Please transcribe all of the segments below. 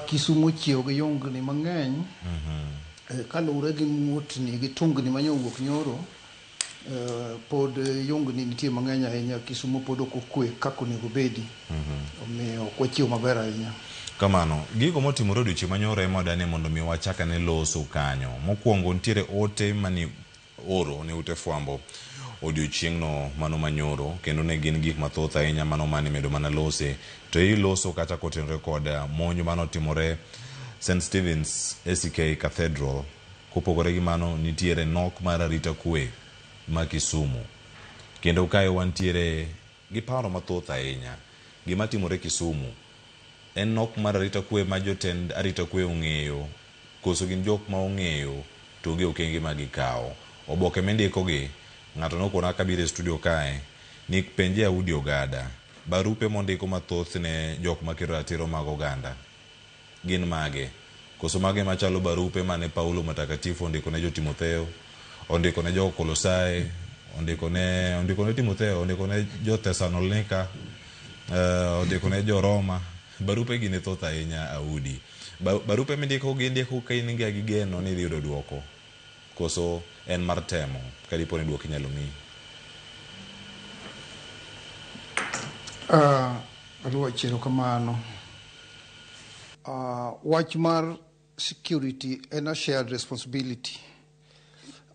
Kisumu chiewo gi yungni mang'eny kaluwore gi ng'utni gi tungni manyowuok nyoro. Pod yungni nitie mang'eny ahinya. Kisumu pod ok okwe kaka onego bedi. Omiyo ok wachiew maber ahinya. Kamano, gigo motimore odiochieng' manyoro ema dani mondo mi wachaka ne loso kanyo. Mokwongo nitiere ote mani oro ne ute fwambo odiochieng'no mano manyoro, kendo ne gin gik mathoth ahinya mano mani medo mana lose. To iloso kata kotenore kod monj mano timore St. Stephen's ACK Cathedral. Kopogore gi mano nitiere nok mar arita kwe ma Kisumu. Kendo kae wantiere gi paro mathoth ahinya. Gima timore Kisumu en nok mar arita kwe ma jotend arita kwe ong'eyo, koso gin jok ma ong'eyo to gi okenge ma gikawo. Oboke mendiko gi, ng'ato nokona kabire studio kae, ni penje Audi Ogada, barupe mondiko mathoth ne jok makiro ratiro mag oganda gin mage. Koso mage machalo barupe mane Paulo Matakatifu ondiko ne jo Timotheo, ondiko ne jo Kolosai, ondiko ne Timotheo, ondiko ne jo Thessalonika, ondiko ne jo Roma. Barupe gine thoth ahinya Audi. Barupe mindiko ka in gi gigeno ni yudo duoko. Koso en mar temo kadipo ni duoko inyalo mi. Aluwa chero kamano. Wach mar security en a shared responsibility.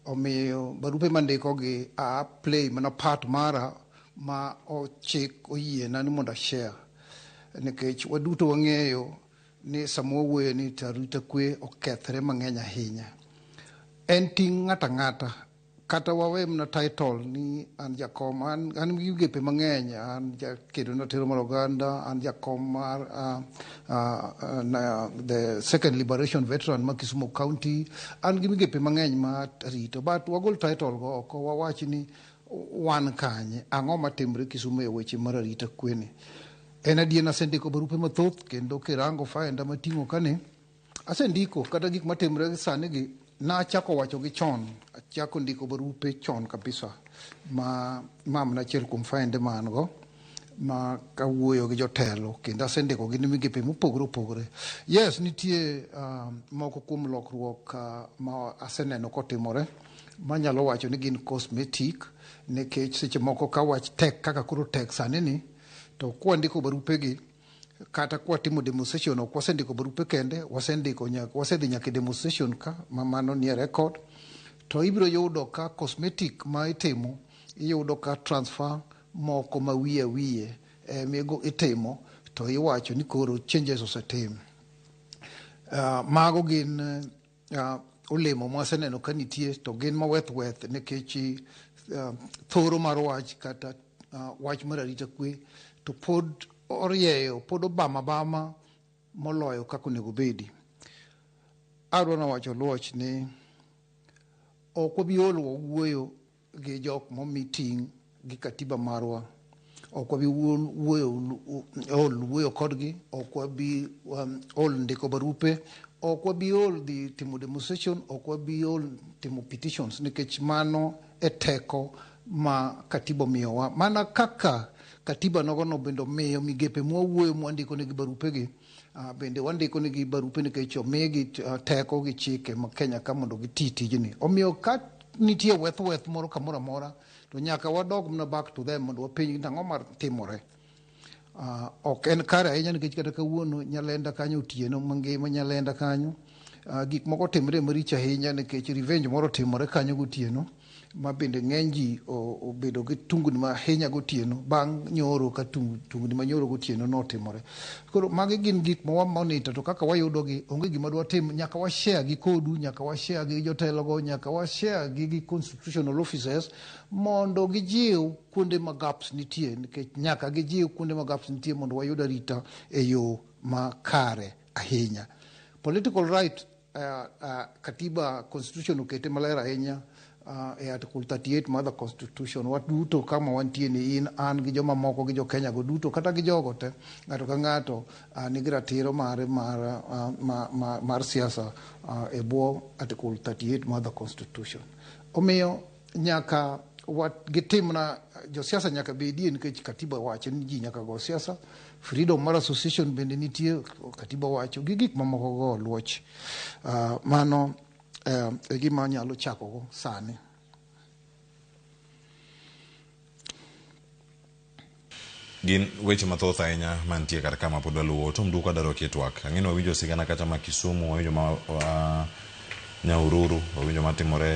Omiyo barupe mandiko gi play mana part mara ma ochik oyie na ni mondo share. Nikech waduto wang'eyo ni samo wuoyo ni arita kwe okethre mang'eny ahinya. En ting' ng'ata kata wawe mna title ni an jakom, an gi gepe mang'eny, an jakedo na tero mar oganda, an jakom mar the second liberation veteran ma Kisumu County, an gi migepe mang'eny ma rito, but wagol title go oko wawach ni wan kanye ang'o matimre Kisumu e weche mar arita kwe ni. En adier asendiko barupe mathoth kendo kirango faenda mating'o kane asendiko kata gik matimre sani gi nachako wacho gi chon, achako ndiko barupe chon kabisa ma mamna achiel kuom faende ma an go ma kawuoyo gi jotelo kendo asendiko gi migepe mopogore opogore. Yes, nitie moko kuom lokruok ma aseneno kotimore manyalo wacho ni gin cosmetic, nikech seche moko ka wach tek kaka koro tek sani ni, to kwandiko barupe gi kata kwatimo demonstration ok wasendiko barupe kende, wasedhi nyaka demonstration ka mano nie record, to ibiro yudo ka cosmetic ma itimo, iyudo ka transfer moko ma wiye migo itimo to iwacho ni koro changes osetim. Mago gin olemo ma waseneno ka nitie, to gin maweth nikech thoro mar wach kata wach mar arita kwe to pod orieyo, pod obama moloyo kako nego bedi. Adwana wacho luoch ni ok wabiolo wuoyo gi jok momi ting' gi katiba marwa, ok wabi wuoyo kodgi, ok wabi ndiko barupe, ok wabi dhi timo demonstration, ok wabi timo petitions, nikech mano e teko ma katiba miyowa. Mana kaka katiba nogono bendo miyo migepe mwawuoyo mwandiko negi barupe gi, bende wandiko negi barupe nikech omigi teko gi chike ma Kenya ka mondo giti tijni. Omiyo ka nitie weth moro kamoro amora, to nyaka wadog mna back to them mondo wapenj nang'o mar timore. Ok en kare ahinya nikech kata kawuono Nyalenda kanyo otieno mangima, Nyalenda kanyo gik moko timre maricho ahinya nikech revenge moro timore kanyo gotieno, ma bende ng'eny ji obedo gi tungni ma ahinya gotieno bang' nyoro ka tungni ma nyoro gotieno notimore. Koro magi gin gik ma wamonita, to kaka wayudo gi onge gima dwa tim, nyaka wa share gi kodu, nyaka wa share gi jotelo go, nyaka wa share gi constitutional officers mondo gijiw kuonde ma gaps nitie, nikech nyaka gijiw kuonde ma gaps nitie mondo wayud arita e yo ma kare ahinya. Political right, katiba constitution okete maler ahinya e article 38 mar the constitution. Waduto kama wantie ni in, an gi joma moko gi jo Kenya go duto kata gi jogo te, ng'ato ka ng'ato nigi ratiro mare mar siasa e bwo article 38 mar the constitution. Omiyo nyaka gitimna josiasa nyaka bedie nikech katiba wacho ni ji nyaka go siasa. Freedom mar association bende nitie, katiba wacho, gi gik mamoko go luoch. Mano e gima nyalo chako go sani. Gin weche mathoth ahinya mantie kar kama pod waluwo to mduka daro kitwak ang'ino wawinjo sigana kata ma Kisumu, wawinjo ma Nyahururu, wawinjo matimore